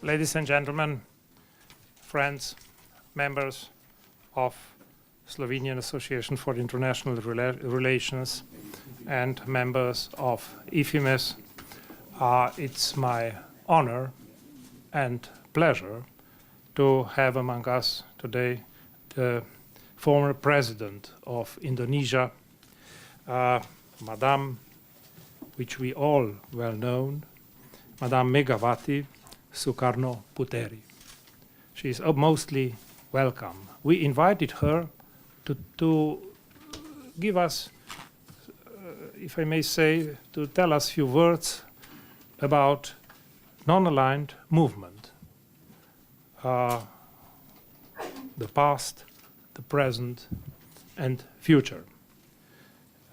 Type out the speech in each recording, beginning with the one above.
Ladies and gentlemen, friends, members of Slovenian Association for International Relations and members of Ifimes, it's my honor and pleasure to have among us today the former president of Indonesia, Madam, which we all well know, Madam Megawati Soekarnoputeri. She is mostly welcome. We invited her to give us, if I may say, to tell us a few words about non-aligned movement, the past, the present, and future.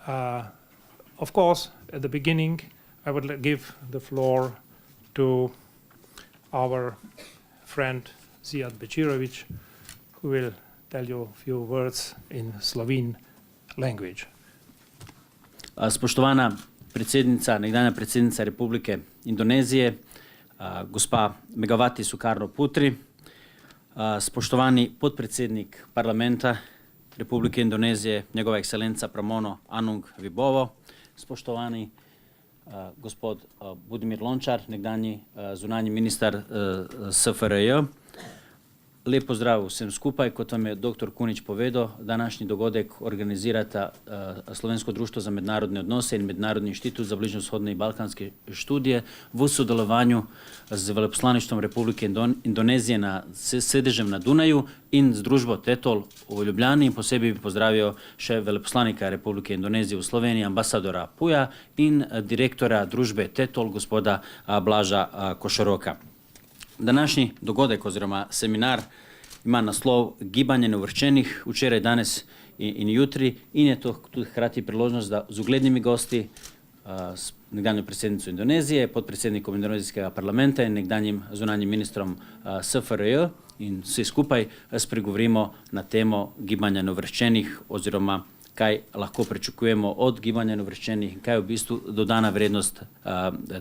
Of course, at the beginning, I would give the floor to our friend Zijad Bećirović, who will tell you a few words in Slovene language. Spoštovana predsednica, nekdanja predsednica Republike Indonezije, gospa Megawati Soekarnoputeri, spoštovani podpredsednik Parlamenta Republike Indonezije, njegova ekscelenca Pramono Anung Wibowo, spoštovani gospod Budimir Lončar, nekdanji zunanji minister SFRJ. Lep pozdrav vsem skupaj. Kot vam je dr. Kunič povedal, današnji dogodek organizirata Slovensko društvo za mednarodne odnose in Mednarodni inštitut za bližnjevzhodne in balkanske študije v sodelovanju z veleposlaništvom Republike Indonezije na sedežem na Dunaju in z družbo Tetol v Ljubljani. Posebej bi pozdravil še veleposlanika Republike Indonezije v Sloveniji, ambasadora Puja in direktora družbe Tetol, gospoda Blaža Košaroka. Današnji dogodek oziroma seminar ima naslov Gibanje Neuvrščenih, včeraj, danes in jutri, in je to tudi hkrati priložnost, da z uglednimi gosti, s nekdanjo predsednico Indonezije, podpredsednikom indonezijskega parlamenta in nekdanjim zunanjim ministrom SFRJ in vsi skupaj spregovorimo na temo Gibanja Neuvrščenih oziroma kaj lahko pričakujemo od Gibanja Neuvrščenih in kaj je v bistvu dodana vrednost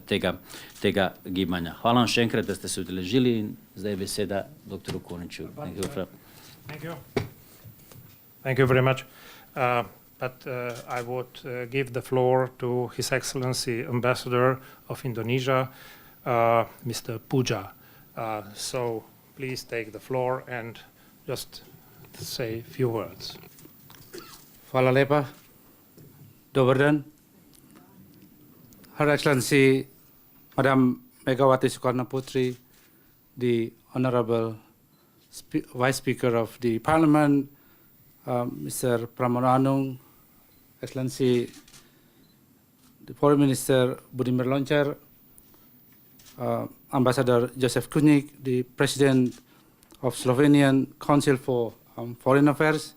tega gibanja. Hvala vam še enkrat, da ste se udeležili in zdaj je beseda dr. Kuniču. Thank you. Thank you very much. But I would give the floor to His Excellency Ambassador of Indonesia, Mr. Puja. So please take the floor and just say a few words. Hvala lepa. Dobar dan. Her Excellency, Madam Megawati Soekarnoputeri, the Honorable Vice Speaker of the Parliament, Mr. Pramono Anung, Excellency, the Foreign Minister Budimir Lončar, Ambassador Jožef Kunič, the President of Slovenian Council for Foreign Affairs,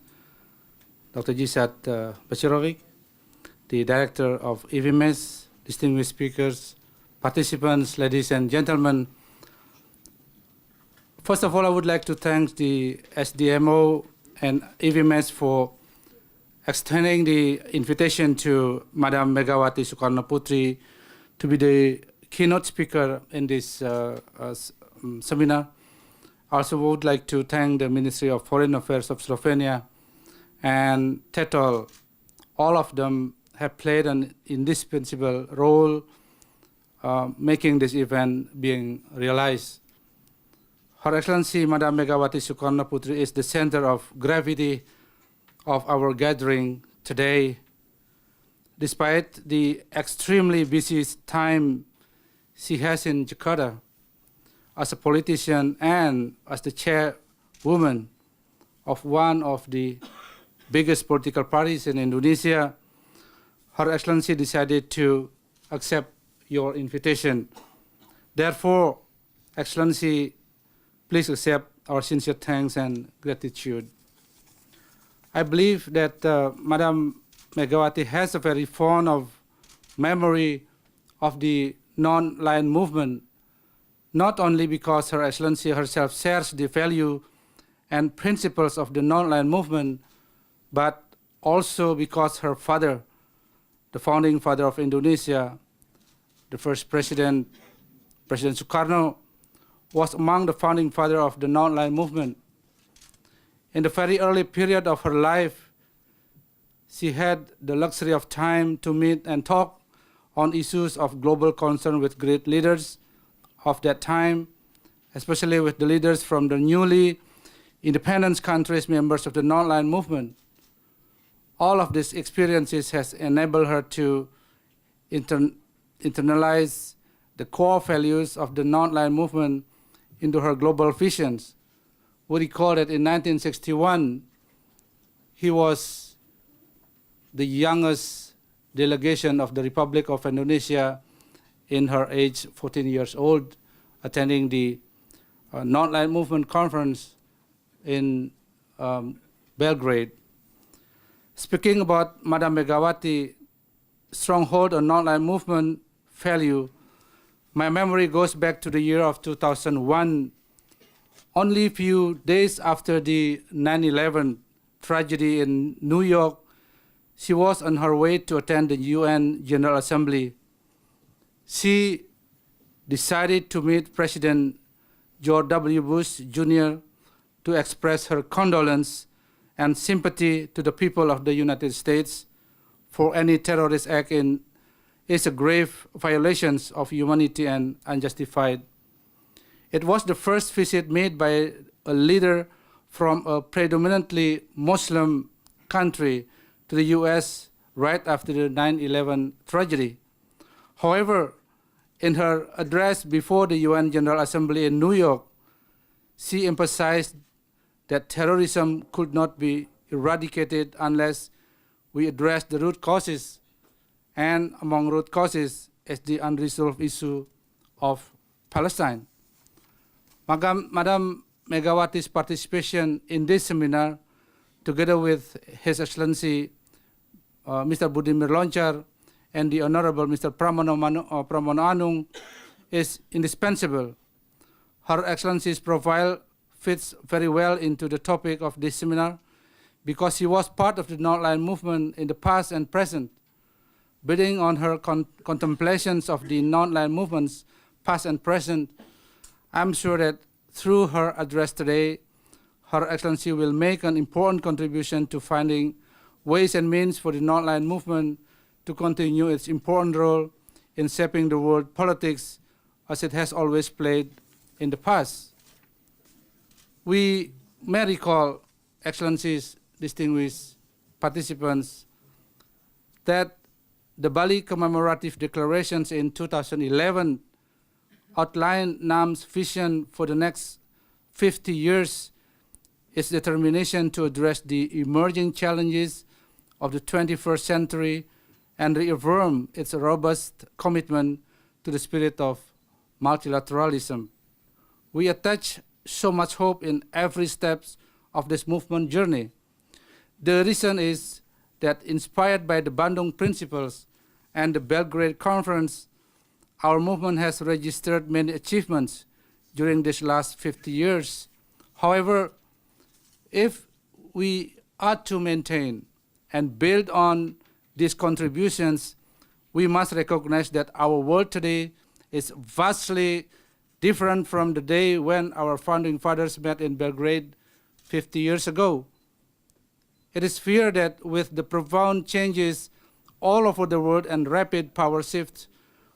Dr. Zijad Bećirović, the Director of Ifimes, distinguished speakers, participants, ladies and gentlemen. First of all, I would like to thank the SDMO and Ifimes for extending the invitation to Madam Megawati Soekarnoputeri to be the keynote speaker in this seminar. I also would like to thank the Ministry of Foreign Affairs of Slovenia and Tetol. All of them have played an indispensable role making this event being realized. Her Excellency Madam Megawati Soekarnoputeri is the center of gravity of our gathering today. Despite the extremely busy time she has in Jakarta as a politician and as the chairwoman of one of the biggest political parties in Indonesia, Her Excellency decided to accept your invitation. Therefore, Excellency, please accept our sincere thanks and gratitude. I believe that Madam Megawati has a very fond of memory of the non-aligned movement, not only because Her Excellency herself shares the value and principles of the non-aligned movement, but also because her father, the founding father of Indonesia, the first president, President Sukarno, was among the founding fathers of the non-aligned movement. In the very early period of her life, she had the luxury of time to meet and talk on issues of global concern with great leaders of that time, especially with the leaders from the newly independent countries, members of the non-aligned movement. All of these experiences has enabled her to internalize the core values of the non-aligned movement into her global visions. We recall that in 1961, he was the youngest delegation of the Republic of Indonesia in her age 14 years old, attending the non-aligned movement conference in Belgrade. Speaking about Madam Megawati stronghold on non-aligned movement value, my memory goes back to the year of 2001, only a few days after the 9/11 tragedy in New York. She was on her way to attend the UN General Assembly. She decided to meet President George W. Bush Jr. to express her condolence and sympathy to the people of the United States for any terrorist act is a grave violation of humanity and unjustified. It was the first visit made by a leader from a predominantly Muslim country to the US right after the 9/11 tragedy. However, in her address before the UN General Assembly in New York, she emphasized that terrorism could not be eradicated unless we address the root causes, and among root causes is the unresolved issue of Palestine. Madam Megawati's participation in this seminar, together with His Excellency Mr. Budimir Lončar and the Honorable Mr. Pramono Anung, is indispensable. Her Excellency's profile fits very well into the topic of this seminar because she was part of the non-aligned movement in the past and present. Building on her contemplations of the non-aligned movements, past and present, I'm sure that through her address today, Her Excellency will make an important contribution to finding ways and means for the non-aligned movement to continue its important role in shaping the world politics as it has always played in the past. We may recall, Excellencies, distinguished participants, that the Bali commemorative declarations in 2011 outlined NAM's vision for the next 50 years, its determination to address the emerging challenges of the 21st century and reaffirm its robust commitment to the spirit of multilateralism. We attach so much hope in every step of this movement journey. The reason is that inspired by the Bandung Principles and the Belgrade Conference, our movement has registered many achievements during these last 50 years. However, if we are to maintain and build on these contributions, we must recognize that our world today is vastly different from the day when our founding fathers met in Belgrade 50 years ago. It is feared that with the profound changes all over the world and rapid power shifts,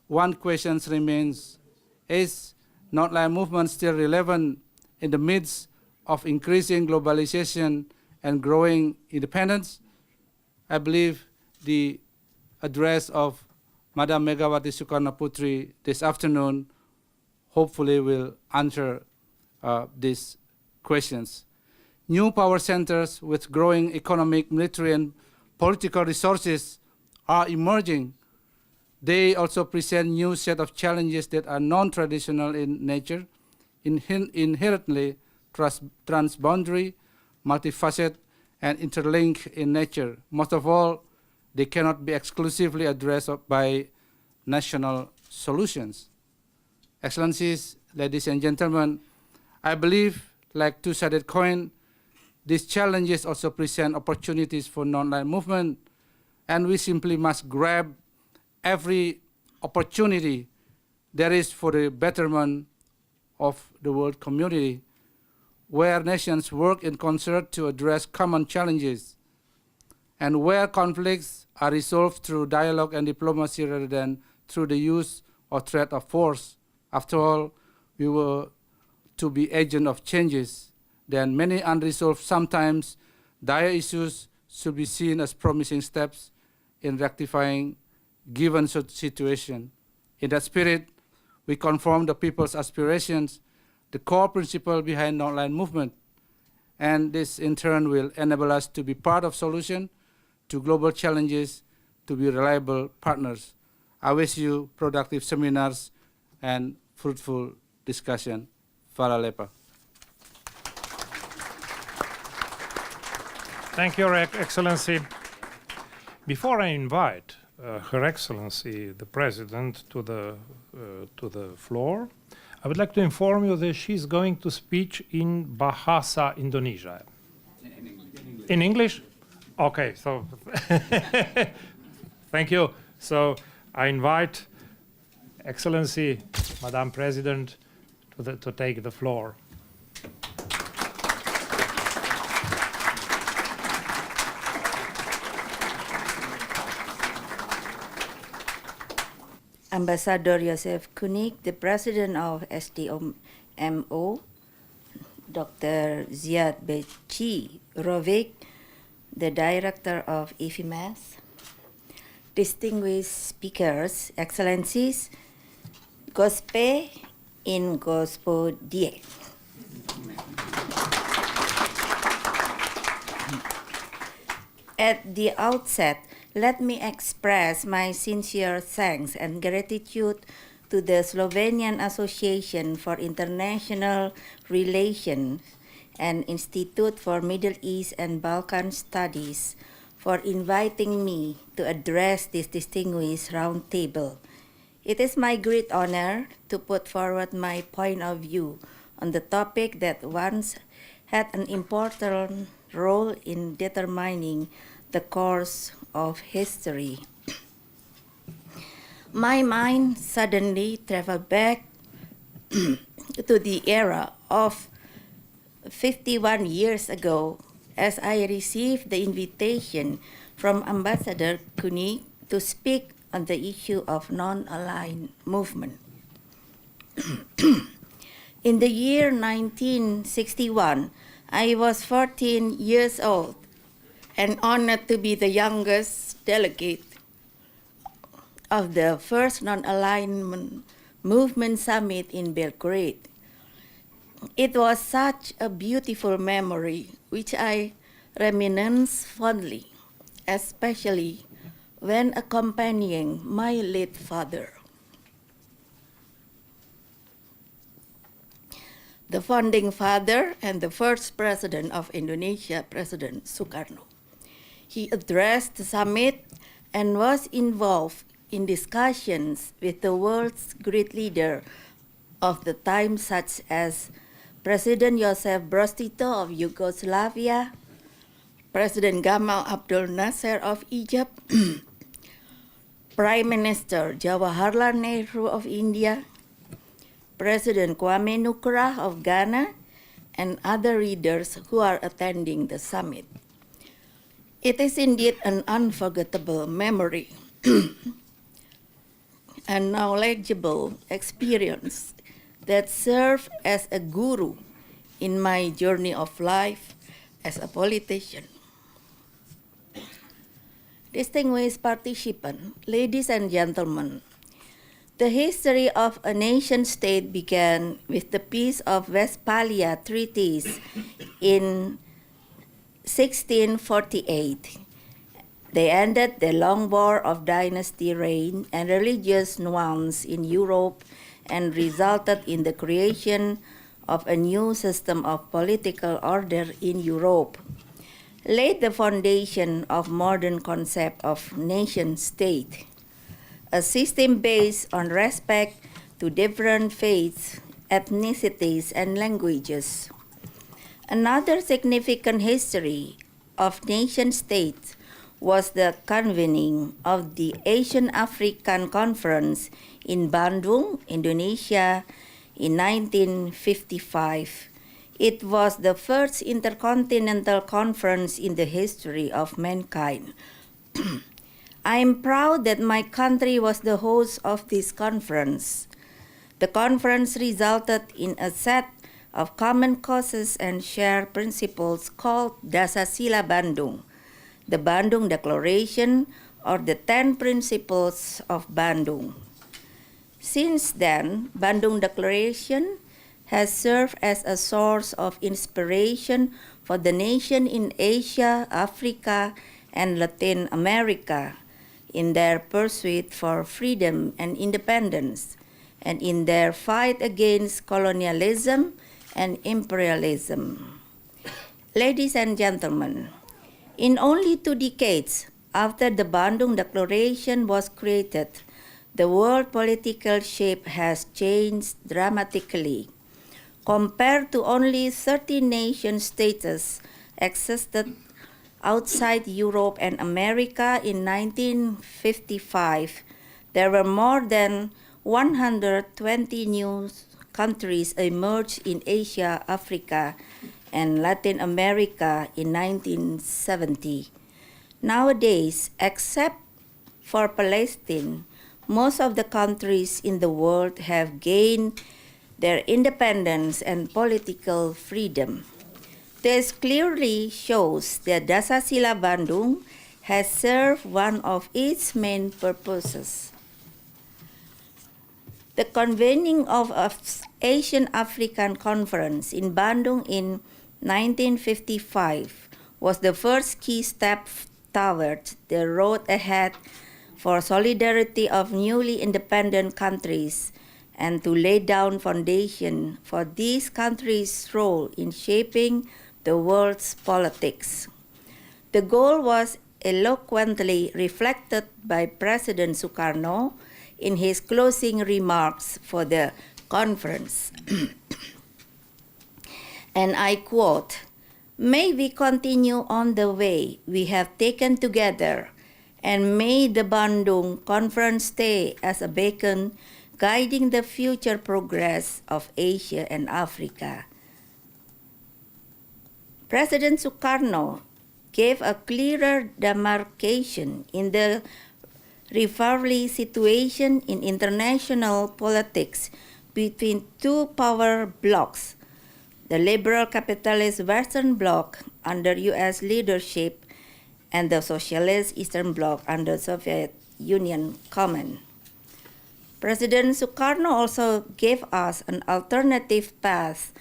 one question remains: is non-aligned movement still relevant in the midst of increasing globalization and growing independence? I believe the address of Madam Megawati Soekarnoputeri this afternoon hopefully will answer these questions. New power centers with growing economic, military, and political resources are emerging. They also present new set of challenges that are non-traditional in nature, inherently transboundary, multifaceted, and interlinked in nature. Most of all, they cannot be exclusively addressed by national solutions. Excellencies, ladies and gentlemen, I believe, like two-sided coin, these challenges also present opportunities for non-aligned movement, and we simply must grab every opportunity there is for the betterment of the world community, where nations work in concert to address common challenges, and where conflicts are resolved through dialogue and diplomacy rather than through the use or threat of force. After all, we were to be agents of changes. Then many unresolved, sometimes dire issues should be seen as promising steps in rectifying given situation. In that spirit, we confirm the people's aspirations, the core principle behind non-aligned movement, and this in turn will enable us to be part of solution to global challenges, to be reliable partners. I wish you productive seminars and fruitful discussion. Fala lepa. Thank you, Your Excellency. Before I invite Her Excellency the President to the floor, I would like to inform you that she's going to speak in Bahasa Indonesia. In English? Okay, so thank you. So I invite Excellency, Madam President, to take the floor. Ambassador Jožef Kunič, the President of SDMO, Dr. Zijad Bećirović, the Director of Ifimes, distinguished speakers, Excellencies, Gospe in Gospodie. At the outset, let me express my sincere thanks and gratitude to the Slovenian Association for International Relations and Institute for Middle East and Balkan Studies for inviting me to address this distinguished roundtable. It is my great honor to put forward my point of view on the topic that once had an important role in determining the course of history. My mind suddenly traveled back to the era of 51 years ago as I received the invitation from Ambassador Kunič to speak on the issue of non-aligned movement. In the year 1961, I was 14 years old and honored to be the youngest delegate of the first non-alignment movement summit in Belgrade. It was such a beautiful memory which I reminisce fondly, especially when accompanying my late father. The founding father and the first president of Indonesia, President Soekarno. He addressed the summit and was involved in discussions with the world's great leader of the time, such as President Joseph Broz Tito of Yugoslavia, President Gamal Abdel Nasser of Egypt, Prime Minister Jawaharlal Nehru of India, President Kwame Nkrumah of Ghana, and other leaders who are attending the summit. It is indeed an unforgettable memory, a knowledgeable experience that served as a guru in my journey of life as a politician. Distinguished participants, ladies and gentlemen, the history of a nation state began with the Peace of Westphalia treaties in 1648. They ended the long war of dynasty reign and religious nuance in Europe and resulted in the creation of a new system of political order in Europe, laid the foundation of modern concept of nation-state, a system based on respect to different faiths, ethnicities, and languages. Another significant history of nation-states was the convening of the Asian-African Conference in Bandung, Indonesia, in 1955. It was the first intercontinental conference in the history of mankind. I am proud that my country was the host of this conference. The conference resulted in a set of common causes and shared principles called Dasasila Bandung, the Bandung Declaration, or the 10 Principles of Bandung. Since then, Bandung Declaration has served as a source of inspiration for the nation in Asia, Africa, and Latin America in their pursuit for freedom and independence, and in their fight against colonialism and imperialism. Ladies and gentlemen, in only 2 decades after the Bandung Declaration was created, the world political shape has changed dramatically. Compared to only 30 nation states existed outside Europe and America in 1955, there were more than 120 new countries emerged in Asia, Africa, and Latin America in 1970. Nowadays, except for Palestine, most of the countries in the world have gained their independence and political freedom. This clearly shows that Dasasila Bandung has served one of its main purposes. The convening of Asian African Conference in Bandung in 1955 was the first key step toward the road ahead for solidarity of newly independent countries and to lay down foundation for these countries' role in shaping the world's politics. The goal was eloquently reflected by President Sukarno in his closing remarks for the conference. And I quote, "May we continue on the way we have taken together, and may the Bandung Conference stay as a beacon guiding the future progress of Asia and Africa." President Sukarno gave a clearer demarcation in the rivalry situation in international politics between 2 power blocs, the liberal capitalist Western Bloc under US leadership and the socialist Eastern Bloc under Soviet Union command. President Sukarno also gave us an alternative path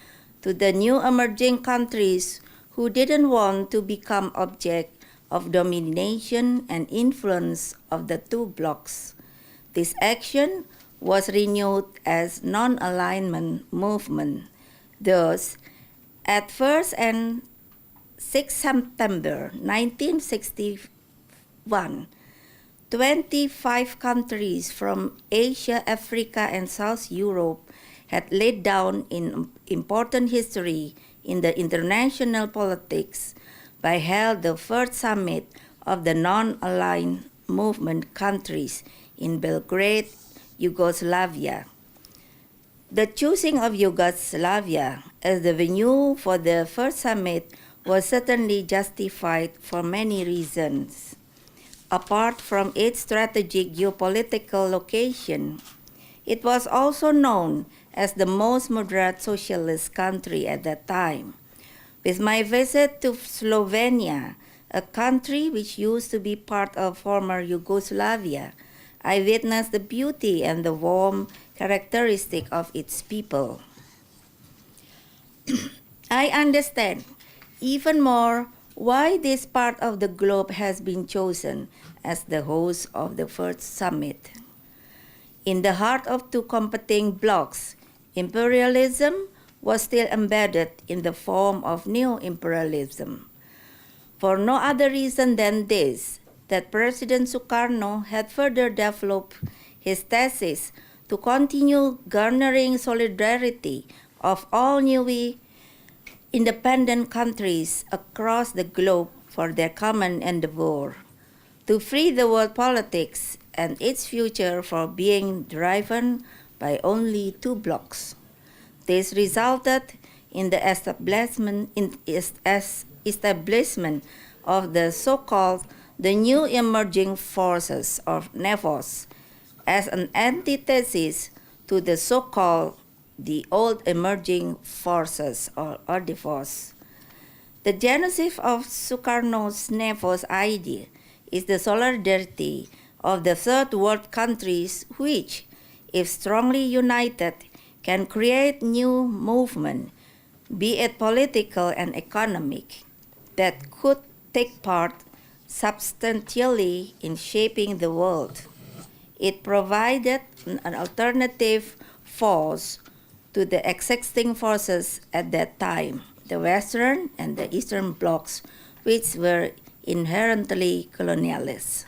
to the new emerging countries who didn't want to become object of domination and influence of the 2 blocs. This action was renewed as non-alignment movement. Thus, at 1st and 6 September 1961, 25 countries from Asia, Africa, and South Europe had laid down in important history in the international politics by held the first summit of the non-aligned movement countries in Belgrade, Yugoslavia. The choosing of Yugoslavia as the venue for the first summit was certainly justified for many reasons. Apart from its strategic geopolitical location, it was also known as the most moderate socialist country at that time. With my visit to Slovenia, a country which used to be part of former Yugoslavia, I witnessed the beauty and the warm characteristic of its people. I understand even more why this part of the globe has been chosen as the host of the first summit. In the heart of 2 competing blocs, imperialism was still embedded in the form of neo-imperialism. For no other reason than this, that President Sukarno had further developed his thesis to continue garnering solidarity of all newly independent countries across the globe for their common endeavor to free the world politics and its future from being driven by only 2 blocs. This resulted in the establishment of the so-called the new emerging forces of NEFOS as an antithesis to the so-called the old emerging forces or ODFOS. The genesis of Sukarno's NEFOS idea is the solidarity of the third world countries which, if strongly united, can create new movement, be it political and economic, that could take part substantially in shaping the world. It provided an alternative force to the existing forces at that time, the Western and the Eastern blocs, which were inherently colonialist.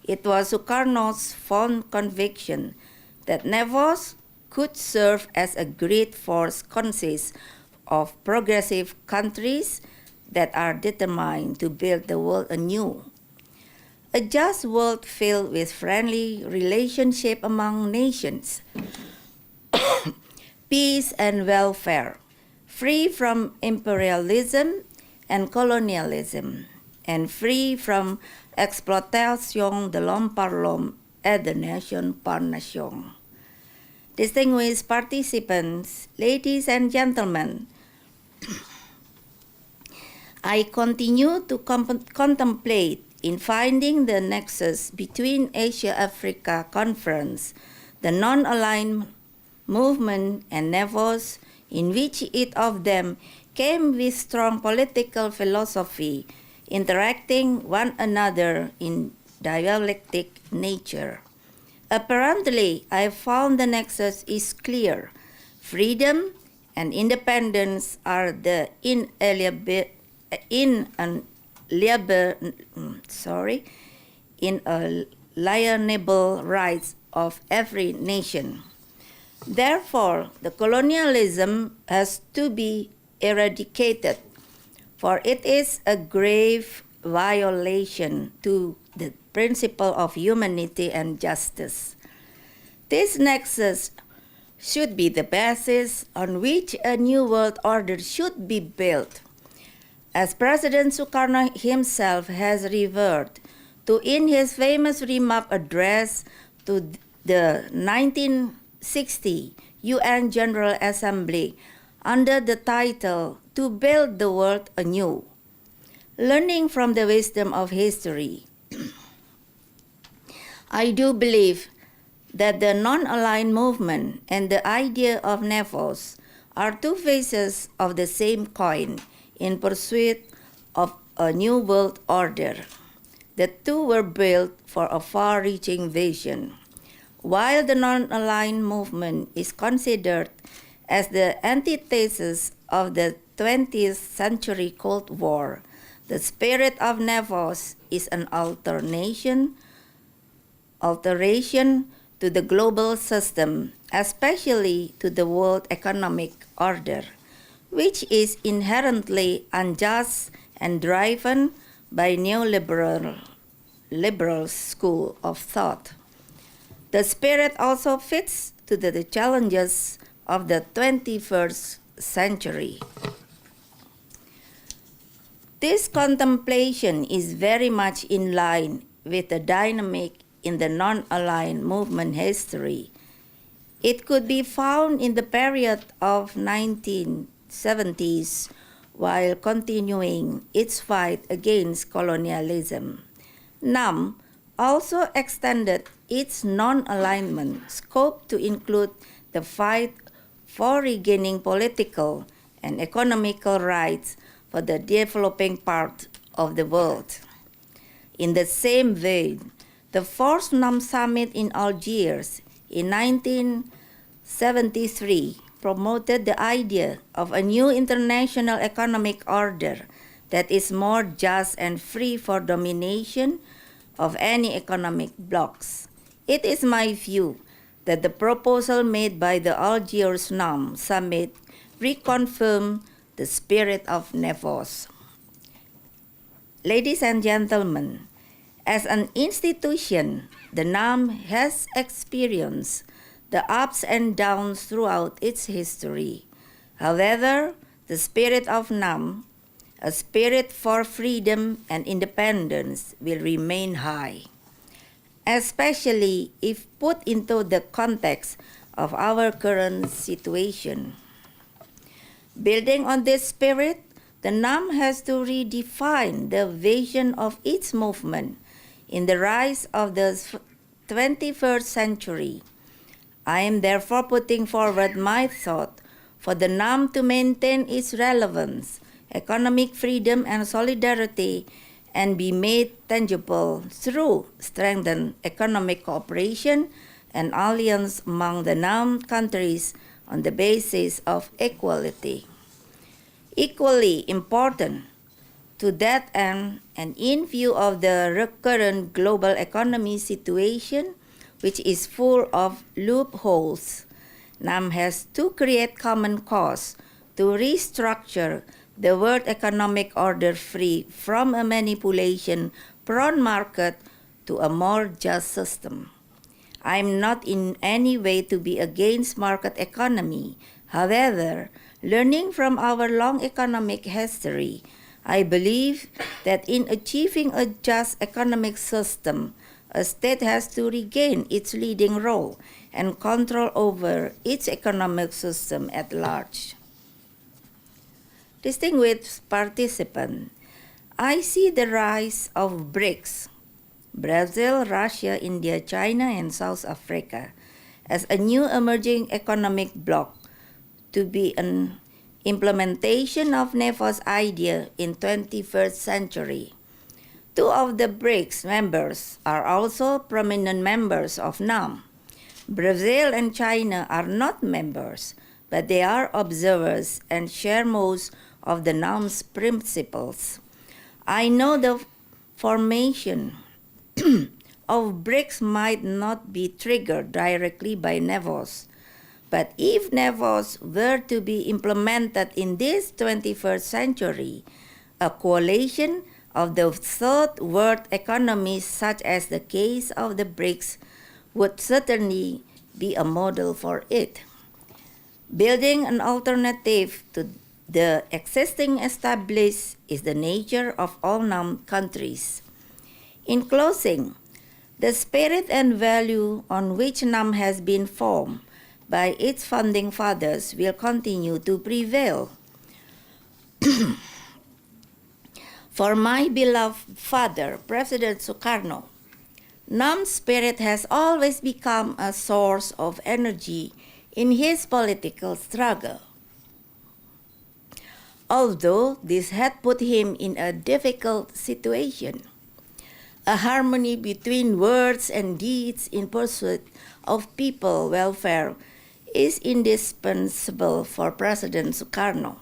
It was Sukarno's fond conviction that NEFOS could serve as a great force consist of progressive countries that are determined to build the world anew. A just world filled with friendly relationship among nations, peace and welfare, free from imperialism and colonialism, and free from exploitation de l'homme par l'homme et de nation par nation. Distinguished participants, ladies and gentlemen, I continue to contemplate in finding the nexus between Asia-Africa Conference, the non-aligned movement, and NEFOS, in which each of them came with strong political philosophy, interacting one another in dialectic nature. Apparently, I found the nexus is clear. Freedom and independence are the inalienable rights of every nation. Therefore, the colonialism has to be eradicated, for it is a grave violation to the principle of humanity and justice. This nexus should be the basis on which a new world order should be built. As President Sukarno himself has referred to in his famous remark address to the 1960 UN General Assembly under the title "To Build the World Anew," learning from the wisdom of history. I do believe that the non-aligned movement and the idea of NEFOS are two faces of the same coin in pursuit of a new world order. The two were built for a far-reaching vision. While the non-aligned movement is considered as the antithesis of the 20th century Cold War, the spirit of NEFOS is an alteration to the global system, especially to the world economic order, which is inherently unjust and driven by neoliberal school of thought. The spirit also fits to the challenges of the 21st century. This contemplation is very much in line with the dynamic in the non-aligned movement history. It could be found in the period of 1970s while continuing its fight against colonialism. NAM also extended its non-alignment scope to include the fight for regaining political and economical rights for the developing part of the world. In the same vein, the fourth NAM summit in Algiers in 1973 promoted the idea of a new international economic order that is more just and free for domination of any economic blocs. It is my view that the proposal made by the Algiers NAM summit reconfirmed the spirit of NEFOS. Ladies and gentlemen, as an institution, the NAM has experienced the ups and downs throughout its history. However, the spirit of NAM, a spirit for freedom and independence, will remain high, especially if put into the context of our current situation. Building on this spirit, the NAM has to redefine the vision of its movement in the rise of the 21st century. I am therefore putting forward my thought for the NAM to maintain its relevance, economic freedom, and solidarity, and be made tangible through strengthened economic cooperation and alliance among the NAM countries on the basis of equality. Equally important to that end, and in view of the current global economy situation, which is full of loopholes, NAM has to create common cause to restructure the world economic order free from a manipulation-prone market to a more just system. I am not in any way to be against market economy. However, learning from our long economic history, I believe that in achieving a just economic system, a state has to regain its leading role and control over its economic system at large. Distinguished participants, I see the rise of BRICS, Brazil, Russia, India, China, and South Africa, as a new emerging economic bloc to be an implementation of NEFO's idea in 21st century. Two of the BRICS members are also prominent members of NAM. Brazil and China are not members, but they are observers and share most of the NAM's principles. I know the formation of BRICS might not be triggered directly by NEFOS, but if NEFOS were to be implemented in this 21st century, a coalition of the third world economies, such as the case of the BRICS, would certainly be a model for it. Building an alternative to the existing established is the nature of all NAM countries. In closing, the spirit and value on which NAM has been formed by its founding fathers will continue to prevail. For my beloved father, President Sukarno, NAM's spirit has always become a source of energy in his political struggle. Although this had put him in a difficult situation, a harmony between words and deeds in pursuit of people welfare is indispensable for President Sukarno.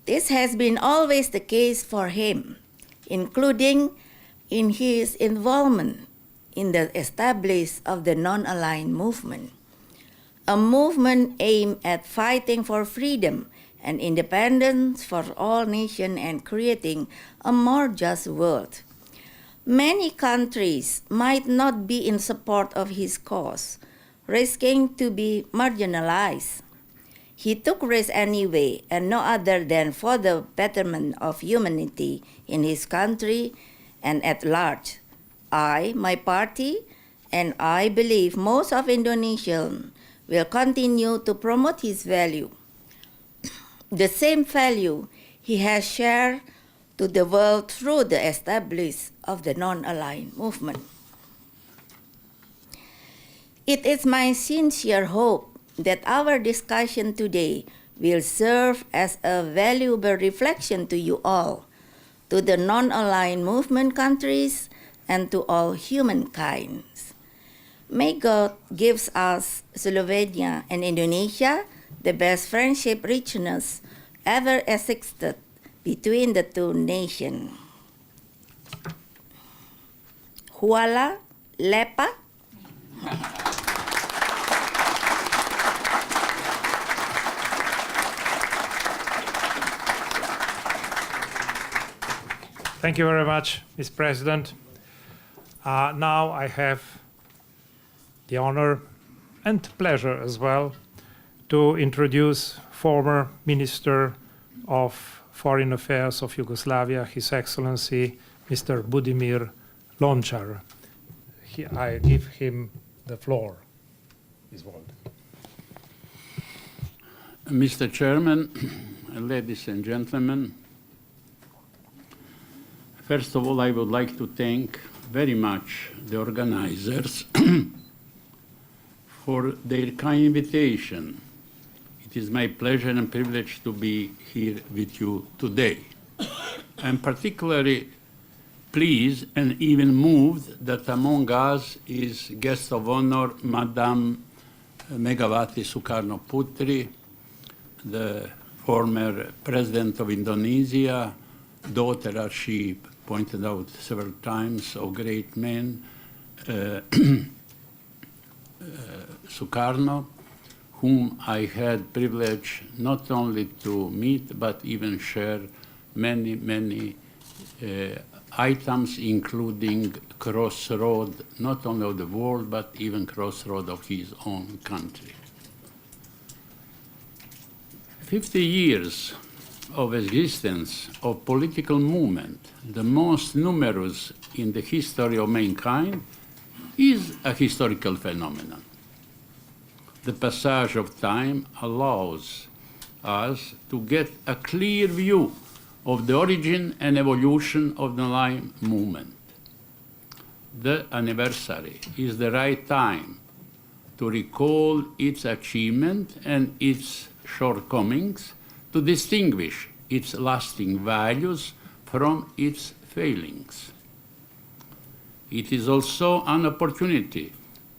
This has been always the case for him, including in his involvement in the establishment of the non-aligned movement, a movement aimed at fighting for freedom and independence for all nations and creating a more just world. Many countries might not be in support of his cause, risking to be marginalized. He took risks anyway, and no other than for the betterment of humanity in his country and at large. I, my party, and I believe most of Indonesians will continue to promote his value, the same value he has shared to the world through the establishment of the non-aligned movement. It is my sincere hope that our discussion today will serve as a valuable reflection to you all, to the non-aligned movement countries, and to all humankind. May God give us, Slovenia and Indonesia, the best friendship richness ever existed between the two nations. Huala, lepa. Thank you very much, Ms. President. Now I have the honor and pleasure as well to introduce former Minister of Foreign Affairs of Yugoslavia, His Excellency, Mr. Budimir Lončar. I give him the floor. Mr. Chairman, ladies and gentlemen, first of all, I would like to thank very much the organizers for their kind invitation. It is my pleasure and privilege to be here with you today. I'm particularly pleased and even moved that among us is guest of honor, Madam Megawati Soekarnoputeri, the former president of Indonesia, daughter, as she pointed out several times, of great man, Sukarno, whom I had privilege not only to meet, but even share many items, including crossroad, not only of the world, but even crossroad of his own country. 50 years of existence of political movement, the most numerous in the history of mankind, is a historical phenomenon. The passage of time allows us to get a clear view of the origin and evolution of the online movement. The anniversary is the right time to recall its achievement and its shortcomings, to distinguish its lasting values from its failings. It is also an opportunity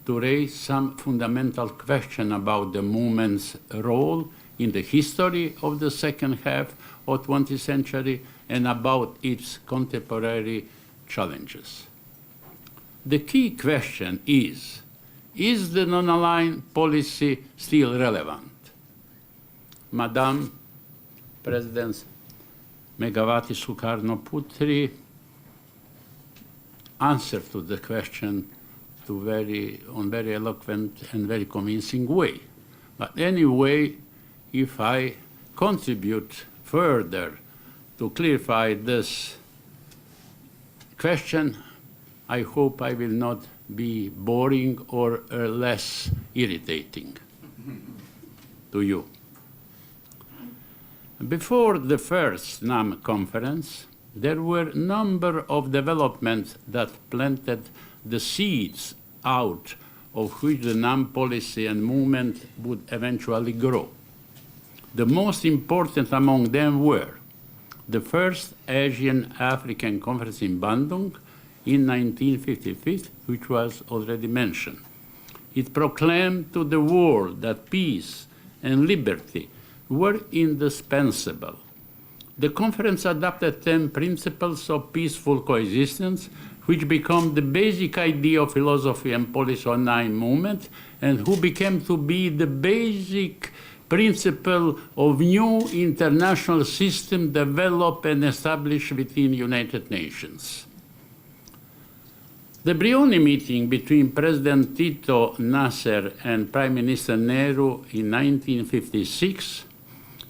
to raise some fundamental question about the movement's role in the history of the second half of the 20th century and about its contemporary challenges. The key question is the non-aligned policy still relevant? Madam President Megawati Soekarnoputeri answered to the question on very eloquent and very convincing way. But anyway, if I contribute further to clarify this question, I hope I will not be boring or less irritating to you. Before the first NAM conference, there were a number of developments that planted the seeds out of which the NAM policy and movement would eventually grow. The most important among them were the first Asian-African conference in Bandung in 1955, which was already mentioned. It proclaimed to the world that peace and liberty were indispensable. The conference adopted 10 principles of peaceful coexistence, which become the basic idea of philosophy and policy of nine movement, and who became to be the basic principle of new international system developed and established within United Nations. The Brioni meeting between President Tito Nasser and Prime Minister Nehru in 1956,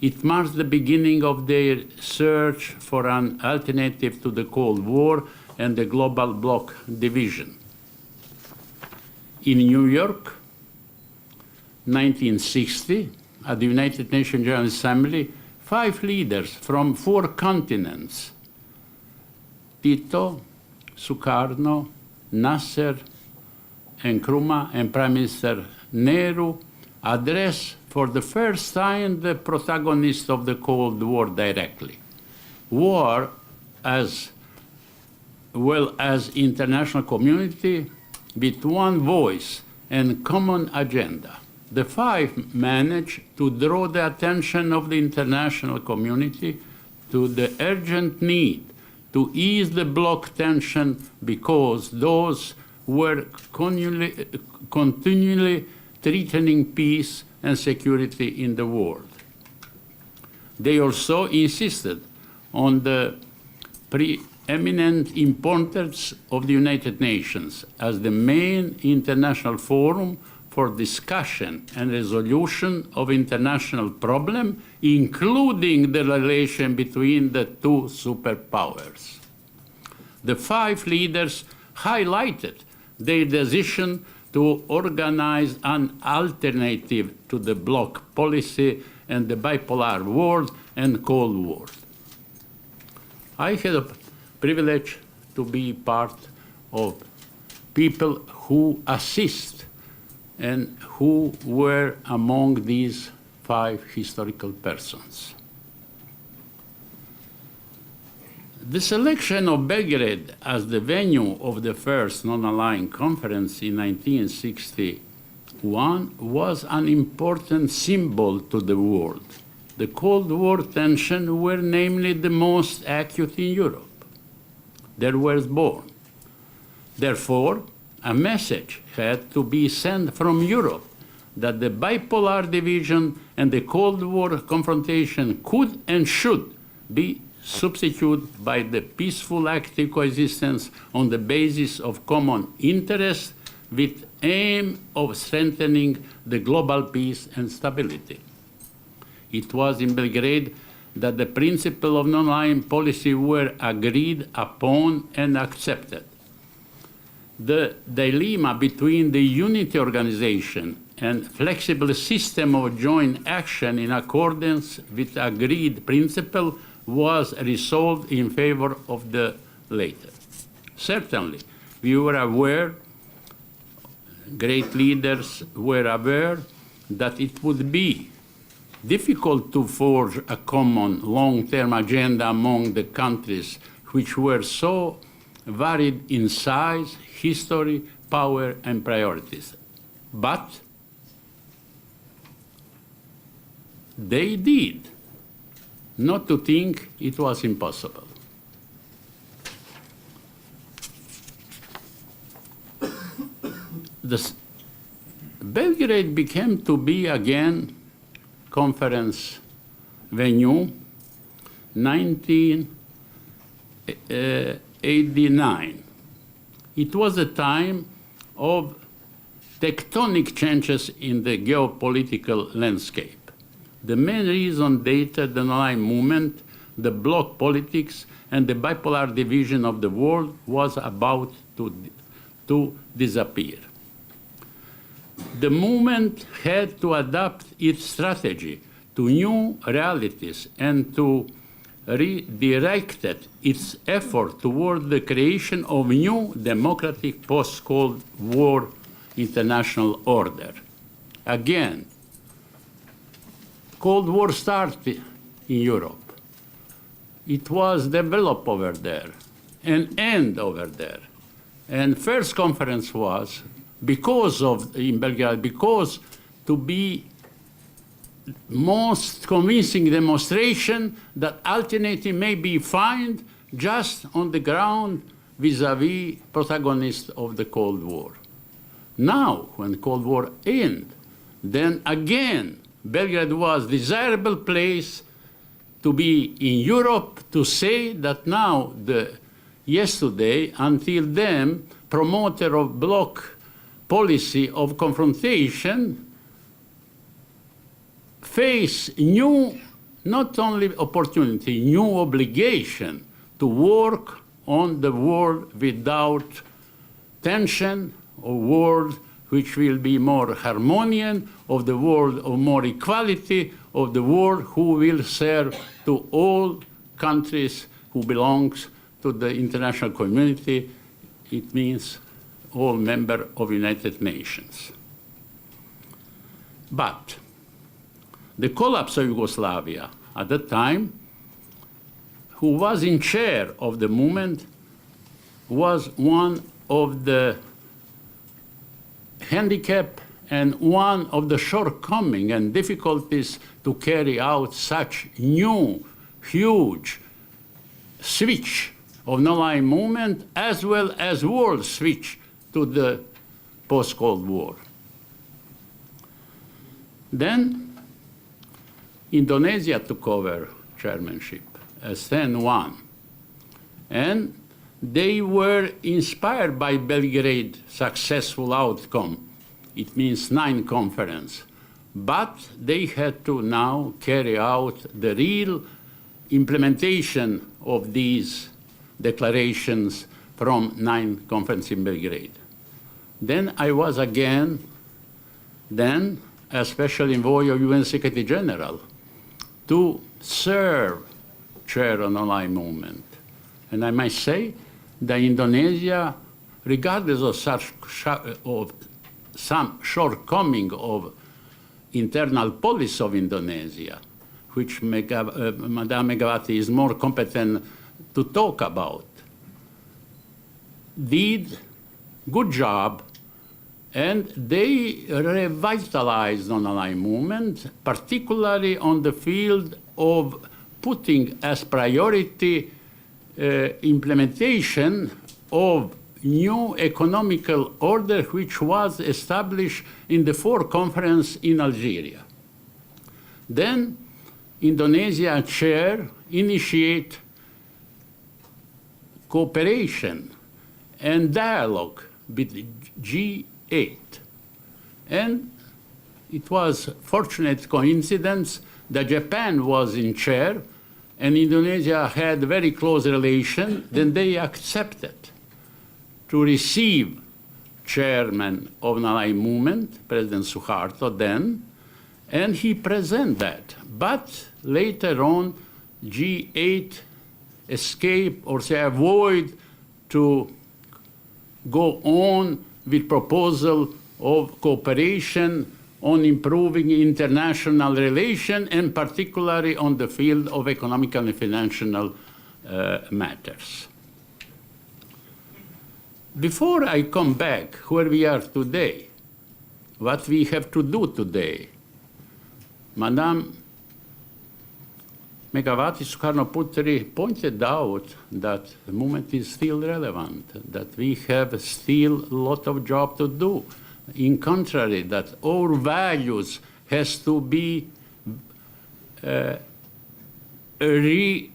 it marks the beginning of their search for an alternative to the Cold War and the global bloc division. In New York, 1960, at the United Nations General Assembly, 5 leaders from 4 continents, Tito, Sukarno, Nasser, Nkrumah, and Prime Minister Nehru, addressed for the first time the protagonists of the Cold War directly. War, as well as international community, with one voice and common agenda. The 5 managed to draw the attention of the international community to the urgent need to ease the bloc tension because those were continually threatening peace and security in the world. They also insisted on the preeminent importance of the United Nations as the main international forum for discussion and resolution of international problems, including the relation between the two superpowers. The 5 leaders highlighted their decision to organize an alternative to the bloc policy and the bipolar world and Cold War. I had a privilege to be part of people who assist and who were among these 5 historical persons. The selection of Belgrade as the venue of the first non-aligned conference in 1961 was an important symbol to the world. The Cold War tensions were namely the most acute in Europe. They were born. Therefore, a message had to be sent from Europe that the bipolar division and the Cold War confrontation could and should be substituted by the peaceful active coexistence on the basis of common interest with aim of strengthening the global peace and stability. It was in Belgrade that the principles of non-aligned policy were agreed upon and accepted. The dilemma between the unity organization and flexible system of joint action in accordance with agreed principle was resolved in favor of the later. Certainly, we were aware, great leaders were aware, that it would be difficult to forge a common long-term agenda among the countries which were so varied in size, history, power, and priorities. But they did, not to think it was impossible. Belgrade became to be again conference venue 1989. It was a time of tectonic changes in the geopolitical landscape. The main reason dated the non-aligned movement, the bloc politics, and the bipolar division of the world was about to disappear. The movement had to adapt its strategy to new realities and to redirect its effort toward the creation of new democratic post-Cold War international order. Again, Cold War started in Europe. It was developed over there and end over there. And first conference was in Belgrade, because to be most convincing demonstration that alternative may be found just on the ground vis-à-vis protagonists of the Cold War. Now, when Cold War ended, then again, Belgrade was a desirable place to be in Europe to say that now, yesterday, until then, promoter of bloc policy of confrontation face new, not only opportunity, new obligation to work on the world without tension, a world which will be more harmonious, of the world of more equality, of the world who will serve to all countries who belongs to the international community. It means all members of United Nations. But the collapse of Yugoslavia at the time, who was in chair of the movement, was one of the handicap and one of the shortcomings and difficulties to carry out such new, huge switch of non-aligned movement, as well as world switch to the post-Cold War. Then Indonesia took over chairmanship as 10-1, and they were inspired by Belgrade's successful outcome It means 9 conferences. But they had to now carry out the real implementation of these declarations from 9 conferences in Belgrade. Then I was again, a special envoy of UN Secretary General to serve chair on online movement. And I might say that Indonesia, regardless of some shortcoming of internal policy of Indonesia, which Madame Megawati is more competent to talk about, did good job, and they revitalized non-aligned movement, particularly on the field of putting as priority implementation of new economical order which was established in the 4th conference in Algeria. Then Indonesia chair initiate cooperation and dialogue with G8. And it was a fortunate coincidence that Japan was in chair and Indonesia had very close relation. Then they accepted to receive chairman of non-aligned movement, President Suharto then, and he presented that. But later on, G8 escaped or say avoid to go on with proposal of cooperation on improving international relations and particularly on the field of economic and financial matters. Before I come back where we are today, what we have to do today, Madame Megawati Soekarnoputeri pointed out that the movement is still relevant, that we have still a lot of job to do. In contrary, that our values has to be reaffirmed.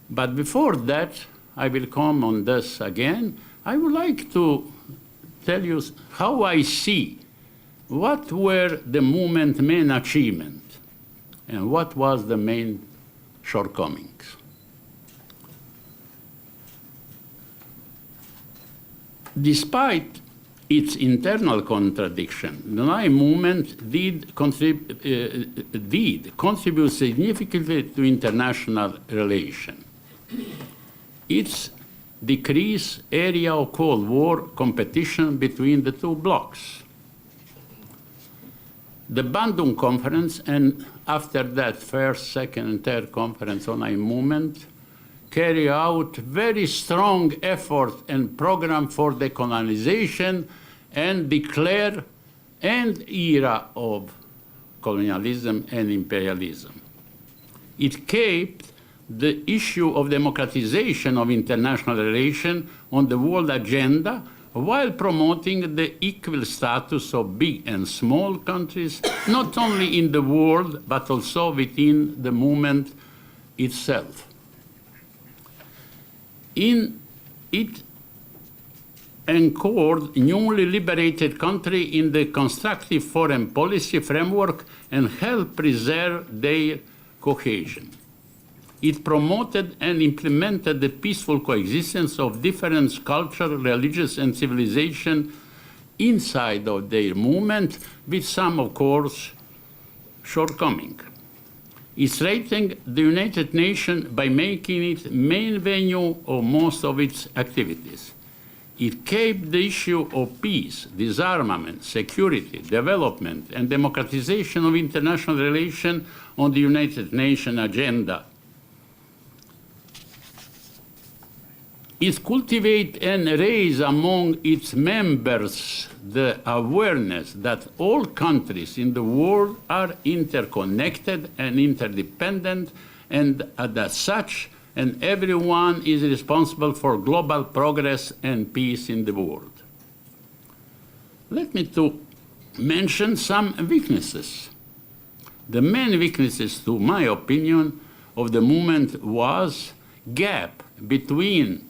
But before that, I will come on this again. I would like to tell you how I see what were the movement's main achievements and what was the main shortcomings. Despite its internal contradiction, the non-aligned movement did contribute significantly to international relations. Its decreased area of Cold War competition between the two blocs. The Bandung Conference, and after that, first, second, and third conference on non-aligned movement, carry out very strong effort and program for decolonization and declare an era of colonialism and imperialism. It kept the issue of democratization of international relations on the world agenda while promoting the equal status of big and small countries, not only in the world, but also within the movement itself. It anchored newly liberated country in the constructive foreign policy framework and helped preserve their cohesion. It promoted and implemented the peaceful coexistence of different culture, religious, and civilization inside of their movement, with some, of course, shortcoming. It strengthened the United Nations by making it main venue of most of its activities. It kept the issue of peace, disarmament, security, development, and democratization of international relations on the United Nations agenda. It cultivates and raises among its members the awareness that all countries in the world are interconnected and interdependent, and as such, and everyone is responsible for global progress and peace in the world. Let me to mention some weaknesses. The main weaknesses, to my opinion, of the movement was gap between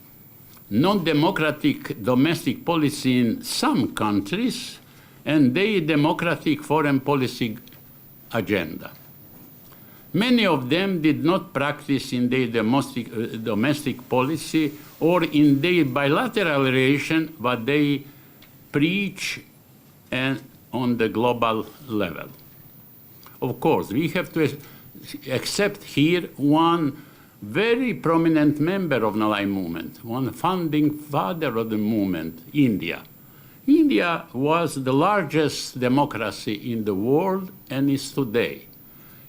non-democratic domestic policy in some countries and their democratic foreign policy agenda. Many of them did not practice in their domestic policy or in their bilateral relation what they preach and on the global level. Of course, we have to accept here one very prominent member of Nalai movement, one founding father of the movement, India. India was the largest democracy in the world and is today.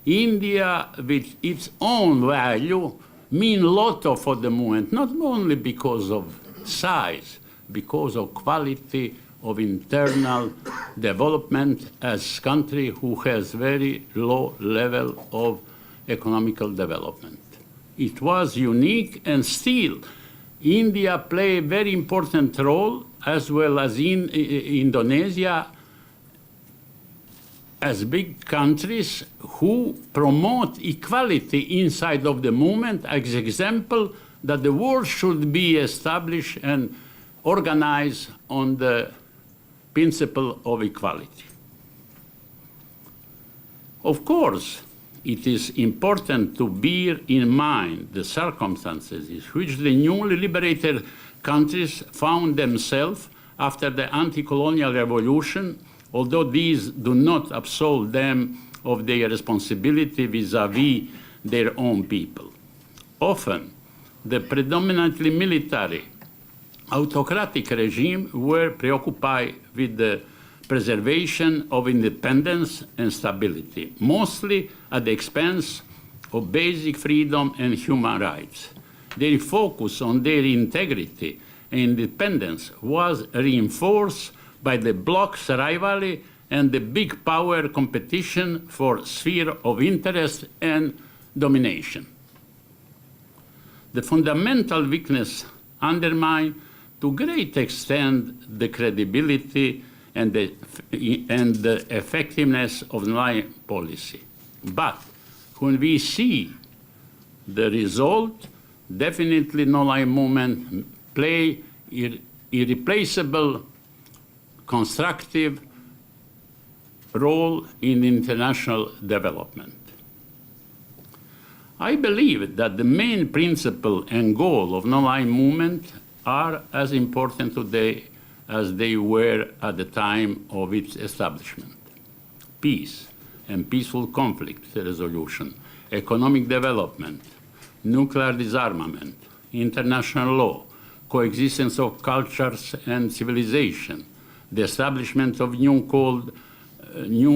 India, with its own value, means a lot for the movement, not only because of size, because of quality of internal development as a country who has very low level of economical development. It was unique, and still India played a very important role, as well as in Indonesia, as big countries who promote equality inside of the movement as example that the world should be established and organized on the principle of equality. Of course, it is important to bear in mind the circumstances in which the newly liberated countries found themselves after the anti-colonial revolution, although these do not absolve them of their responsibility vis-à-vis their own people. Often, the predominantly military, autocratic regime were preoccupied with the preservation of independence and stability, mostly at the expense of basic freedom and human rights. Their focus on their integrity and independence was reinforced by the bloc's rivalry and the big power competition for sphere of interest and domination. The fundamental weakness undermined to great extent the credibility and the effectiveness of Nalai policy. But when we see the result, definitely Nalai movement play irreplaceable constructive role in international development. I believe that the main principle and goal of Nalai movement are as important today as they were at the time of its establishment. Peace and peaceful conflict resolution, economic development, nuclear disarmament, international law, coexistence of cultures and civilization, the establishment of new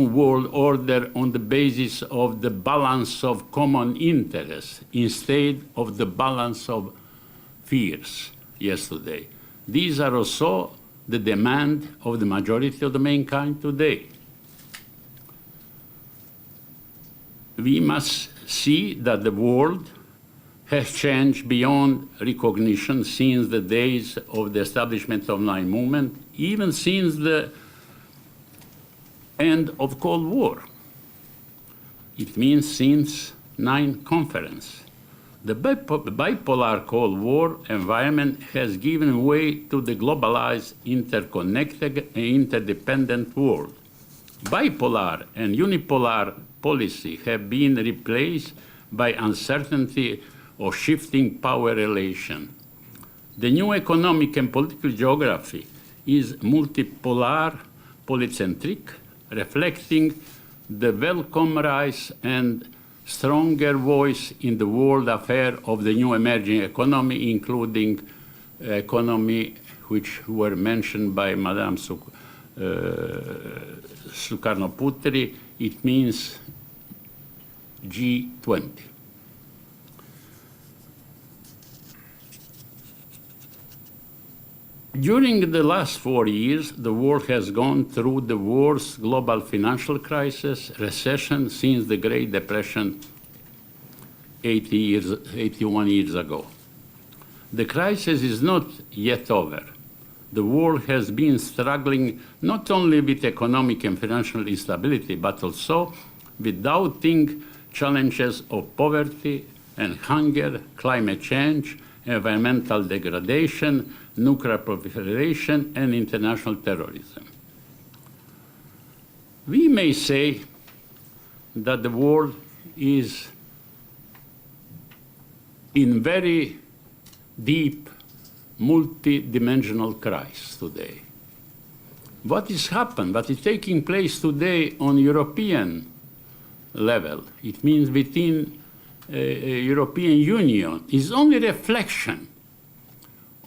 world order on the basis of the balance of common interests instead of the balance of fears yesterday. These are also the demand of the majority of the mankind today. We must see that the world has changed beyond recognition since the days of the establishment of Nalai movement, even since the end of Cold War. It means since 9 conference. The bipolar Cold War environment has given way to the globalized, interconnected, and interdependent world. Bipolar and unipolar policy have been replaced by uncertainty or shifting power relation. The new economic and political geography is multipolar, polycentric, reflecting the welcome rise and stronger voice in the world affair of the new emerging economy, including economy which were mentioned by Madame Soekarnoputeri. It means G20. During the last 4 years, the world has gone through the worst global financial crisis, recession since the Great Depression 81 years ago. The crisis is not yet over. The world has been struggling not only with economic and financial instability, but also with daunting challenges of poverty and hunger, climate change, environmental degradation, nuclear proliferation, and international terrorism. We may say that the world is in very deep, multi-dimensional crisis today. What is happened, what is taking place today on European level, it means within European Union, is only reflection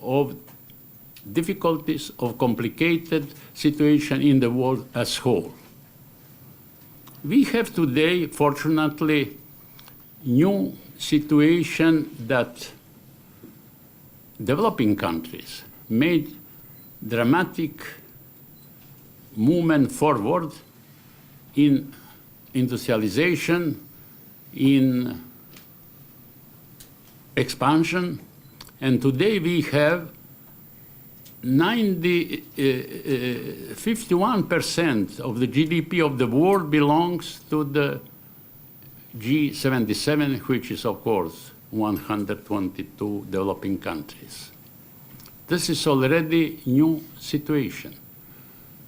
of difficulties of complicated situation in the world as whole. We have today, fortunately, new situation that developing countries made dramatic movement forward in industrialization, in expansion, and today we have 51% of the GDP of the world belongs to the G77, which is, of course, 122 developing countries. This is already a new situation.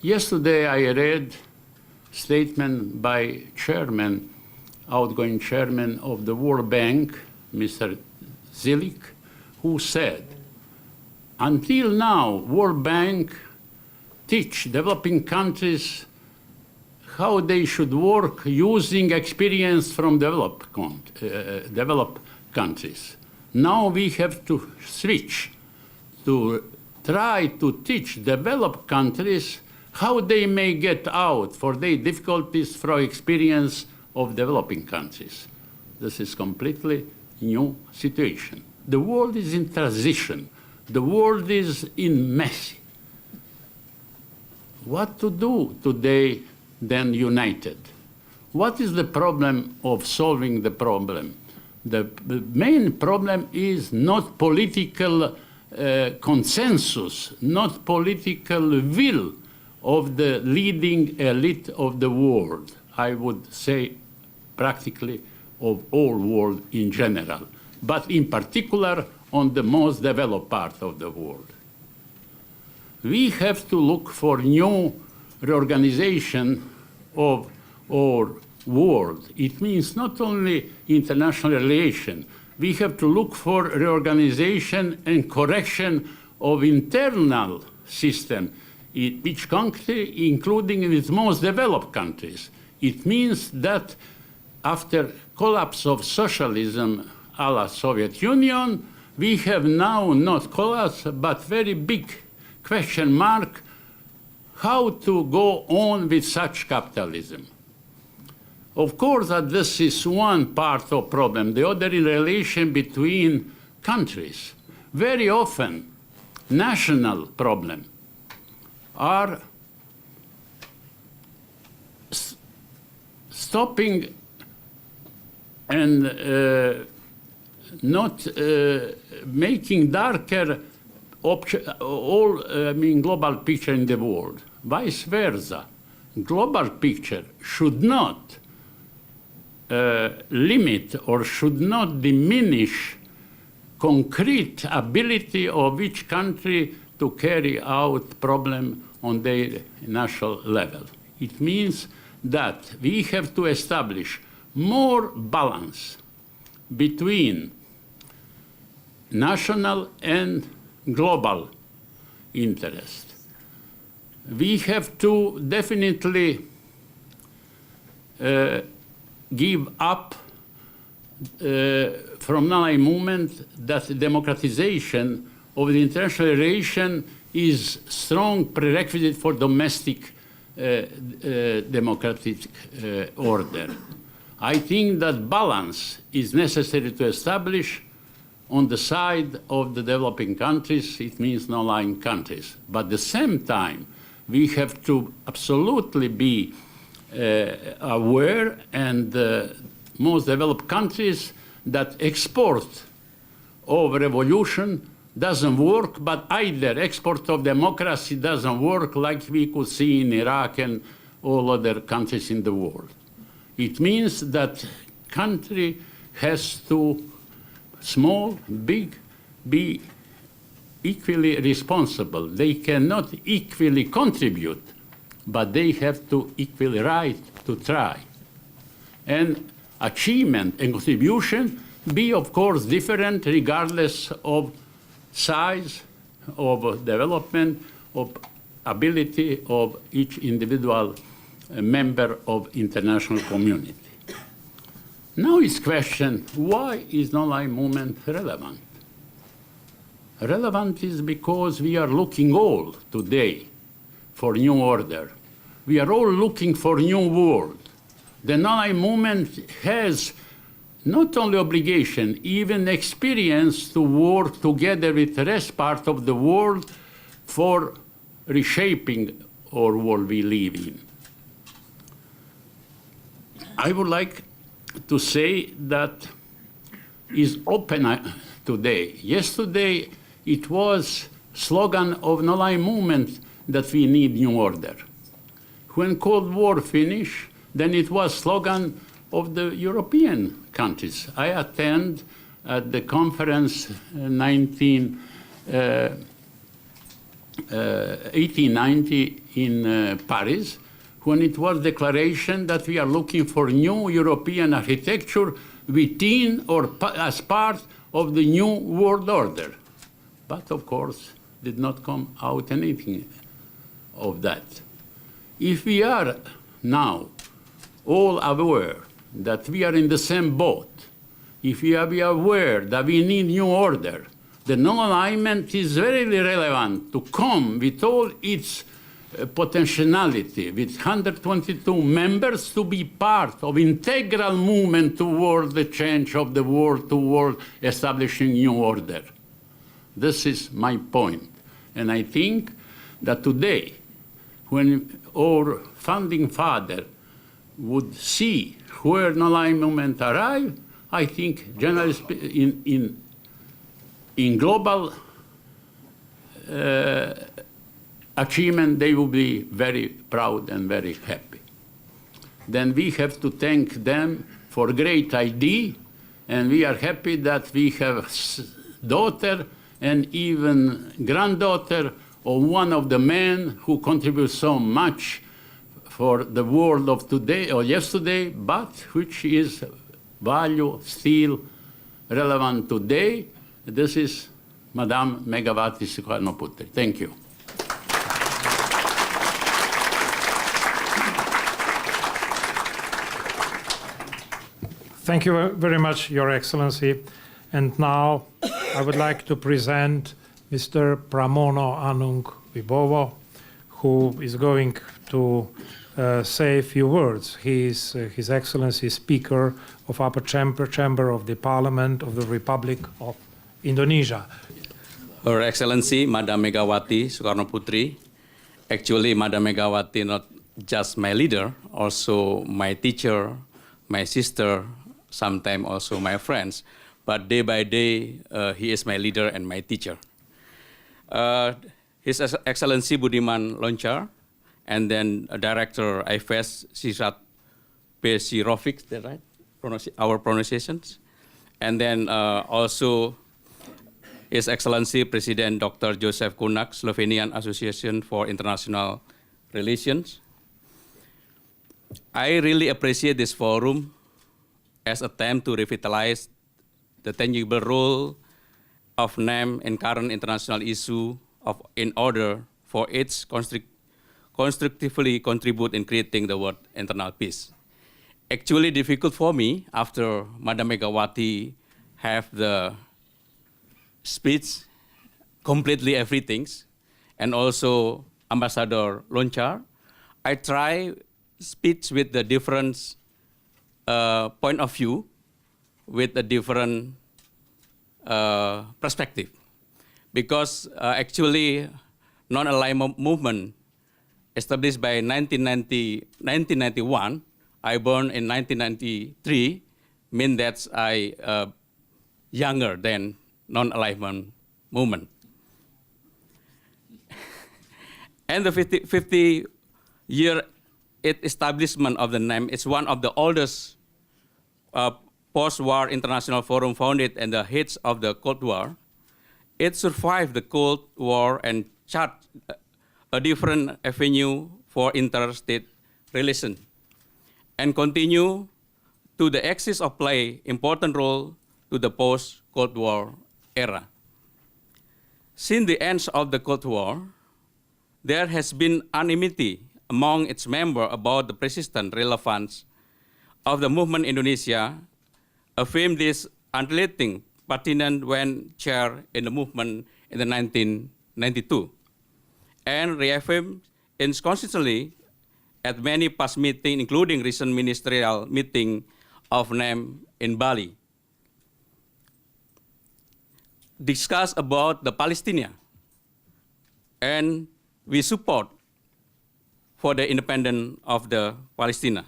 Yesterday, I read a statement by outgoing chairman of the World Bank, Mr. Zilik, who said, until now, World Bank teach developing countries how they should work using experience from developed countries. Now we have to switch to try to teach developed countries how they may get out for their difficulties from experience of developing countries. This is completely new situation. The world is in transition. The world is in mess. What to do today then united? What is the problem of solving the problem? The main problem is not political consensus, not political will of the leading elite of the world. I would say practically of all world in general, but in particular on the most developed part of the world. We have to look for new reorganization of our world. It means not only international relation. We have to look for reorganization and correction of internal system in each country, including in its most developed countries. It means that after collapse of socialism a la Soviet Union, we have now not collapse, but very big question mark how to go on with such capitalism. Of course, that this is one part of problem. The other in relation between countries. Very often, national problems are stopping and not making darker global picture in the world. Vice versa, global picture should not limit or should not diminish concrete ability of each country to carry out problem on their national level. It means that we have to establish more balance between national and global interest. We have to definitely give up from now a movement that the democratization of the international relation is strong prerequisite for domestic democratic order. I think that balance is necessary to establish on the side of the developing countries. It means non-aligned countries. But at the same time, we have to absolutely be aware and most developed countries that export of revolution doesn't work, but either export of democracy doesn't work like we could see in Iraq and all other countries in the world. It means that country has to, small, big, be equally responsible. They cannot equally contribute, but they have to equally right to try. And achievement and contribution be, of course, different regardless of size, of development, of ability of each individual member of international community. Now is question, why is non-aligned movement relevant? Relevant is because we are looking all today for new order. We are all looking for new world. The non-aligned movement has not only obligation, even experience to work together with the rest part of the world for reshaping our world we live in. I would like to say that is open today. Yesterday, it was slogan of non-aligned movement that we need new order. When Cold War finished, then it was slogan of the European countries. I attend at the conference 1890 in Paris, when it was declaration that we are looking for new European architecture within or as part of the new world order. But of course, did not come out anything of that. If we are now all aware that we are in the same boat, if we are aware that we need new order, the non-alignment is very relevant to come with all its potentiality, with 122 members to be part of integral movement toward the change of the world, toward establishing new order. This is my point. And I think that today, when our founding father would see where non-aligned movement arrive, I think generally in global achievement, they will be very proud and very happy. Then we have to thank them for great idea, and we are happy that we have daughter and even granddaughter of one of the men who contribute so much for the world of today or yesterday, but which is value still relevant today. This is Madame Megawati Soekarnoputeri. Thank you. Thank you very much, Your Excellency. And now I would like to present Mr. Pramono Anung Wibowo, who is going to say a few words. He is His Excellency Speaker of Upper Chamber of the Parliament of the Republic of Indonesia. Her Excellency, Madam Megawati Soekarnoputeri. Actually, Madam Megawati not just my leader, also my teacher, my sister, sometimes also my friends. But day by day, he is my leader and my teacher. His Excellency Budimir Lončar, and then Director Ifimes Zijad Bećirović, is that right? Our pronunciations. And then also His Excellency President Dr. Jožef Kunič, Slovenian Association for International Relations. I really appreciate this forum as an attempt to revitalize the tangible role of NAM in current international issue in order for its constructively contribute in creating the world internal peace. Actually difficult for me after Madam Megawati have the speech, completely everything, and also Ambassador Lončar. I try speech with the different point of view, with a different perspective. Because actually, non-aligned movement established by 1991, I born in 1993, means that I younger than non-alignment movement. And the 50-year establishment of the NAM is one of the oldest post-war international forum founded in the heights of the Cold War. it survived the Cold War and charted a different avenue for interstate relations, and continue to the axis of play important role to the post-Cold War era. Since the end of the Cold War, there has been anonymity among its members about the persistent relevance of the movement in Indonesia, affirmed this unrelenting pertinent when chair in the movement in the 1992, and reaffirmed inconsistently at many past meetings, including recent ministerial meeting of NEM in Bali. Discuss about the Palestinian, and we support for the independence of the Palestine.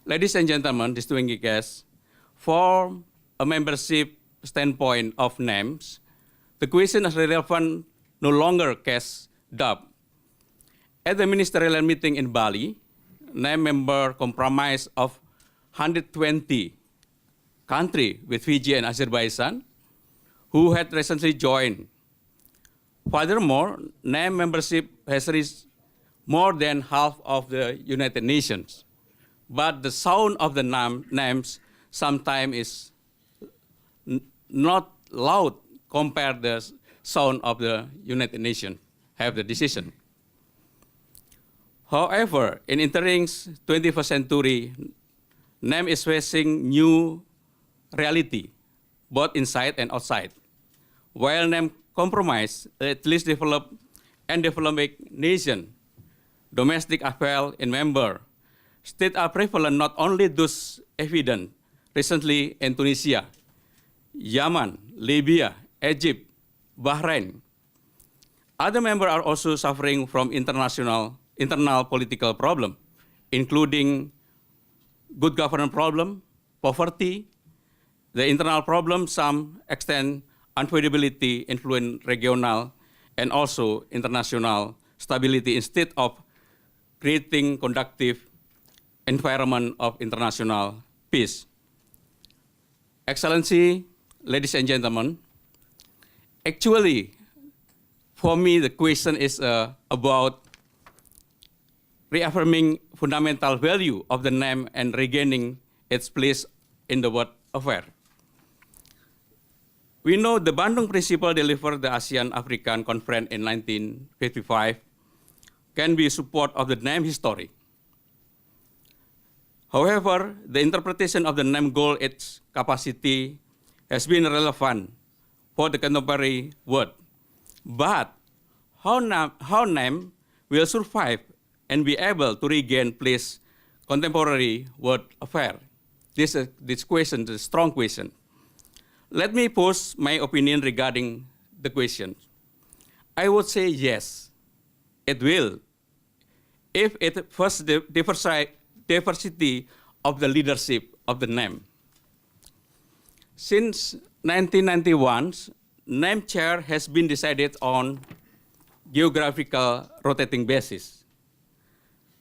Ladies and gentlemen, distinguished guests, from a membership standpoint of NEMs, the question is relevant no longer casts doubt. At the ministerial meeting in Bali, NEM member comprised of 120 countries with Fiji and Azerbaijan, who had recently joined. Furthermore, NEM membership has reached more than half of the United Nations. But the sound of the NEMs sometimes is not loud compared to the sound of the United Nations have the decision. However, in entering 21st century, NEM is facing new reality, both inside and outside. While NEM compromise at least developed and developing nation, domestic affairs in member states are prevalent not only those evident recently in Tunisia, Yemen, Libya, Egypt, Bahrain. Other members are also suffering from internal political problems, including good governance problem, poverty, the internal problem, some extent unpredictability, influence regional and also international stability instead of creating conducive environment of international peace. Excellency, ladies and gentlemen, actually, for me, the question is about reaffirming fundamental value of the NEM and regaining its place in the world affair. We know the Bandung Principle delivered the ASEAN-African Conference in 1955 can be support of the NEM history. However, the interpretation of the NEM goal, its capacity, has been relevant for the contemporary world. But how NEM will survive and be able to regain place contemporary world affair? This question is a strong question. Let me pose my opinion regarding the question. I would say yes, it will, if it first diversity of the leadership of the NEM. Since 1991, NEM chair has been decided on geographical rotating basis.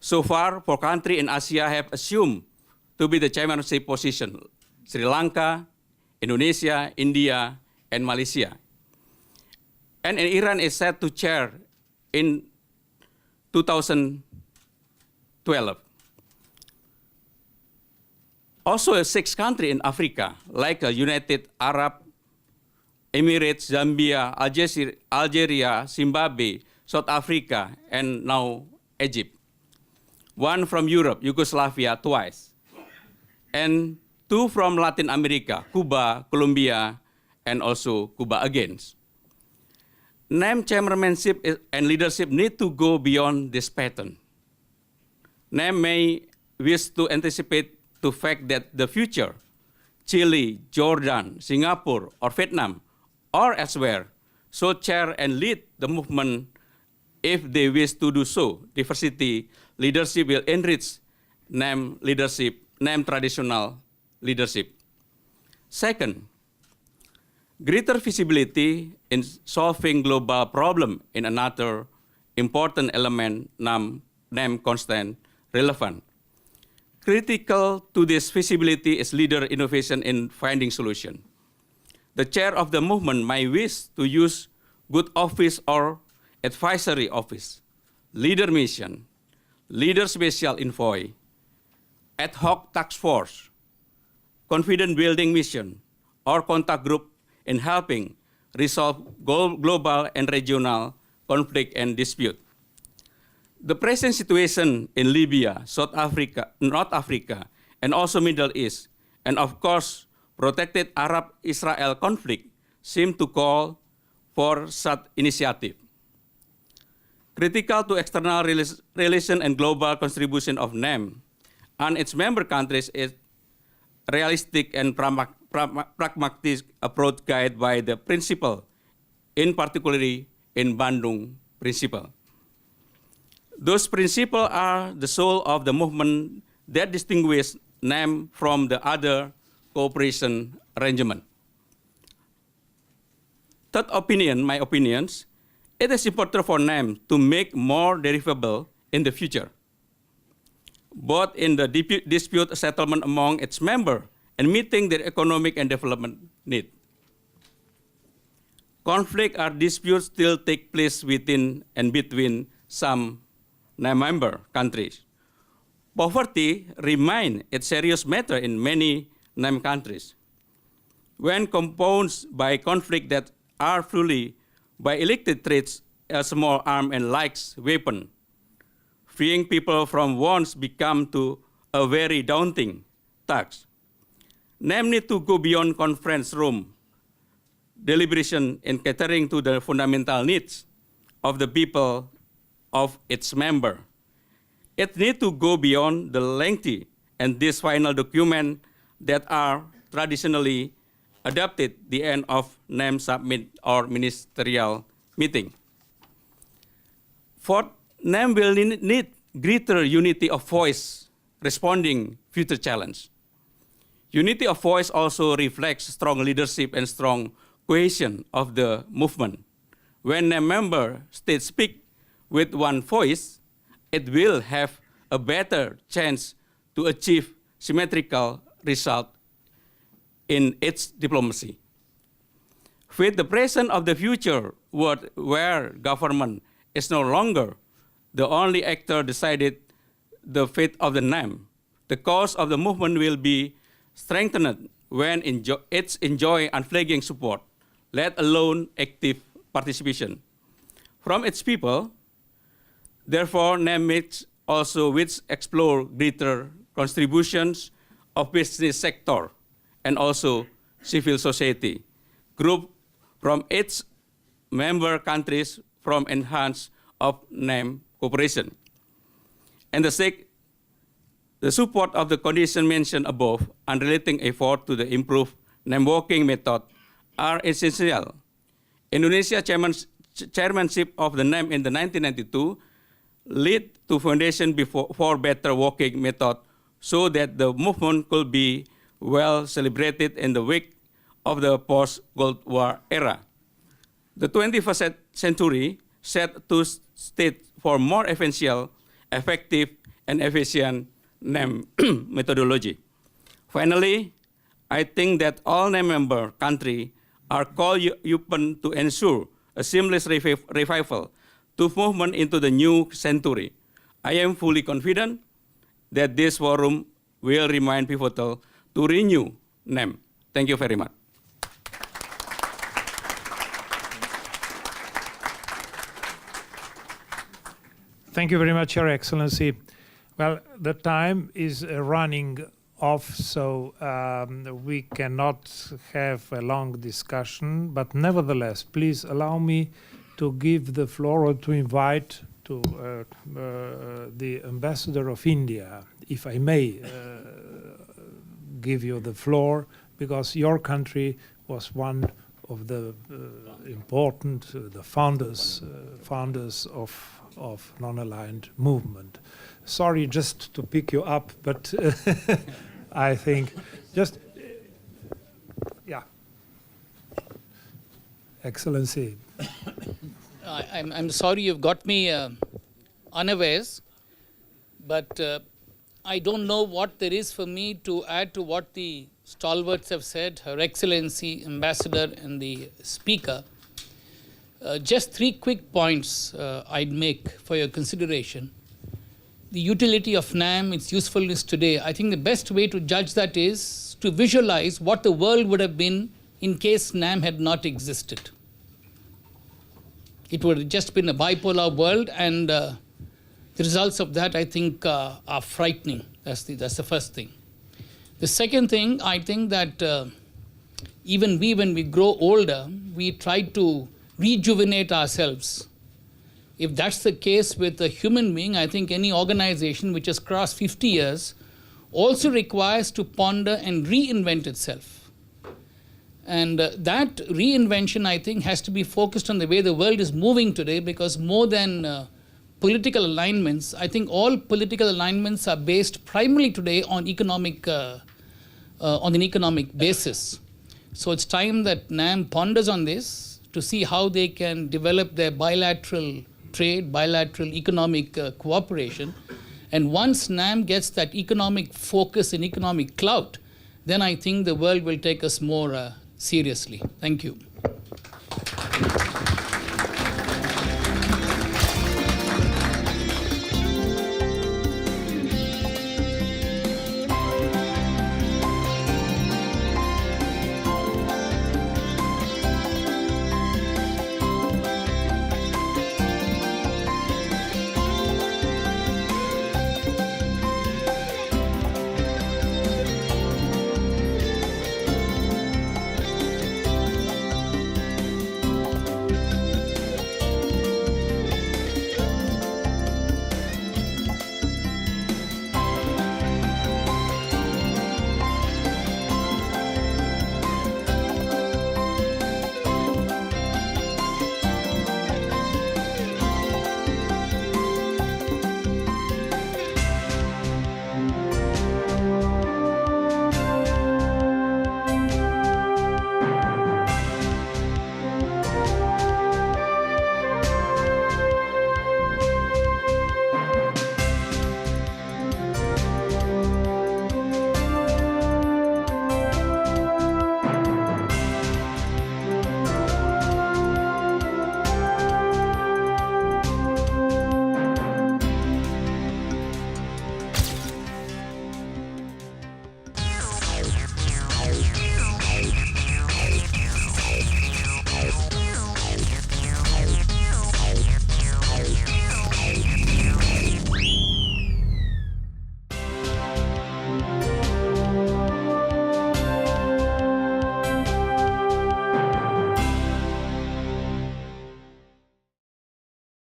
So far, 4 countries in Asia have assumed to be the chairmanship position: Sri Lanka, Indonesia, India, and Malaysia. And Iran is set to chair in 2012. Also, 6 countries in Africa, like United Arab Emirates, Zambia, Algeria, Zimbabwe, South Africa, and now Egypt. 1 from Europe, Yugoslavia, twice. And 2 from Latin America, Cuba, Colombia, and also Cuba again. NEM chairmanship and leadership need to go beyond this pattern. NEM may wish to anticipate the fact that the future, Chile, Jordan, Singapore, or Vietnam, or elsewhere, so chair and lead the movement if they wish to do so. Diversity leadership will enrich NEM leadership, NEM traditional leadership. Second, greater visibility in solving global problem in another important element NEM constant relevant. Critical to this visibility is leader innovation in finding solution. the chair of the movement might wish to use good office or advisory office, leader mission, leader special envoy, ad hoc task force, confidence building mission, or contact group in helping resolve global and regional conflict and dispute. The present situation in Libya, South Africa, North Africa, and also Middle East, and of course, protected Arab-Israel conflict seem to call for such initiative. Critical to external relation and global contribution of NEM and its member countries is realistic and pragmatic approach guided by the principle, in particularly in Bandung principle. Those principles are the soul of the movement that distinguish NEM from the other cooperation arrangement. Third opinion, my opinions, it is important for NEM to make more derivable in the future, both in the dispute settlement among its members and meeting their economic and development needs. Conflict or disputes still take place within and between some NEM member countries. Poverty remains a serious matter in many NEM countries. When compounded by conflict that are fully by elected threats, a small arm and likes weapon, freeing people from wants become to a very daunting task. NEM need to go beyond conference room deliberation in catering to the fundamental needs of the people of its member. It needs to go beyond the lengthy and this final document that are traditionally adopted the end of NEM summit or ministerial meeting. Fourth, NEM will need greater unity of voice responding future challenge. Unity of voice also reflects strong leadership and strong cohesion of the movement. When NEM member states speak with one voice, it will have a better chance to achieve symmetrical result in its diplomacy. With the present of the future world where government is no longer the only actor decided the fate of the NEM, the cause of the movement will be strengthened when it's enjoy unflagging support, let alone active participation from its people. Therefore, NEM makes also which explore greater contributions of business sector and also civil society group from its member countries from enhance of NEM cooperation. And the support of the condition mentioned above and relating effort to the improved NEM working method are essential. Indonesia chairmanship of the NEM in the 1992 lead to foundation for better working method so that the movement could be well celebrated in the wake of the post-Cold War era. The 21st century set to state for more essential, effective, and efficient NEM methodology. Finally, I think that all NEM member countries are called upon to ensure a seamless revival to movement into the new century. I am fully confident that this forum will remain pivotal to renew NEM. Thank you very much. Thank you very much, Your Excellency. Well, the time is running off, so we cannot have a long discussion, but nevertheless, please allow me to give the floor or to invite to the Ambassador of India, if I may give you the floor, because your country was one of the important, the founders of non-aligned movement. Sorry just to pick you up, but I think just, yeah. Excellency. I'm sorry you've got me unawares, but I don't know what there is for me to add to what the stalwarts have said, Her Excellency, Ambassador, and the Speaker. Just 3 quick points I'd make for your consideration. The utility of NAM, its usefulness today, I think the best way to judge that is to visualize what the world would have been in case NAM had not existed. It would have just been a bipolar world, and the results of that, I think, are frightening. That's the first thing. The second thing, I think that even we, when we grow older, we try to rejuvenate ourselves. If that's the case with a human being, I think any organization which has crossed 50 years also requires to ponder and reinvent itself. And that reinvention, I think, has to be focused on the way the world is moving today, because more than political alignments, I think all political alignments are based primarily today on on an economic basis. So it's time that NAM ponders on this to see how they can develop their bilateral trade, bilateral economic cooperation. And once NAM gets that economic focus and economic clout, then I think the world will take us more seriously. Thank you.